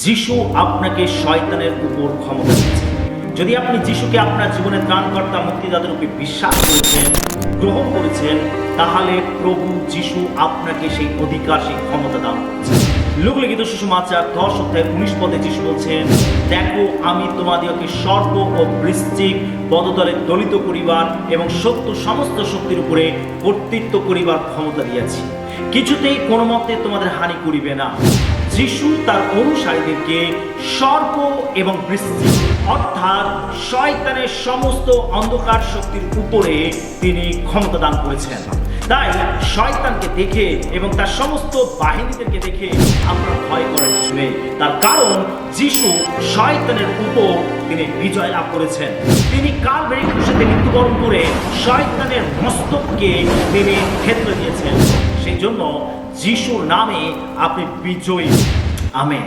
যিশু আপনাকে শয়তানের উপর ক্ষমতা দিয়েছে। যদি আপনি যিশুকে আপনার জীবনের ত্রাণকর্তা মুক্তিদাতা রূপে বিশ্বাস করেছেন, গ্রহণ করেছেন, তাহলে প্রভু যিশু আপনাকে সেই অধিকার, সেই ক্ষমতা দান করেছেন। লূকা লিখিত সুসমাচার 10:19 যিশু বলছেন, দেখো আমি তোমাদিগকে সর্প ও বৃশ্চিক পদতলে দলিত করিবার এবং সত্য সমস্ত শক্তির উপরে কর্তৃত্ব করিবার ক্ষমতা দিয়েছি, কিছুতেই কোনো মতে তোমাদের হানি করিবে না। যিশু তার অনুসারীদেরকে সর্প এবং বৃশ্চিক অর্থাৎ শয়তানের সমস্ত অন্ধকার শক্তির উপরে তিনি ক্ষমতা দান করেছেন। তাই শয়তানকে দেখে এবং তার সমস্ত বাহিনীদেরকে দেখে আপনার ভয় করার কিছু নেই। তার কারণ যিশু শয়তানের উপর তিনি বিজয় লাভ করেছেন। তিনি কালভারি ক্রুশে মৃত্যুবরণ করে শয়তানের মস্তককে তিনি থেতলে দিয়েছেন। সেই জন্য যিশুর নামে আপনি বিজয়ী। আমেন।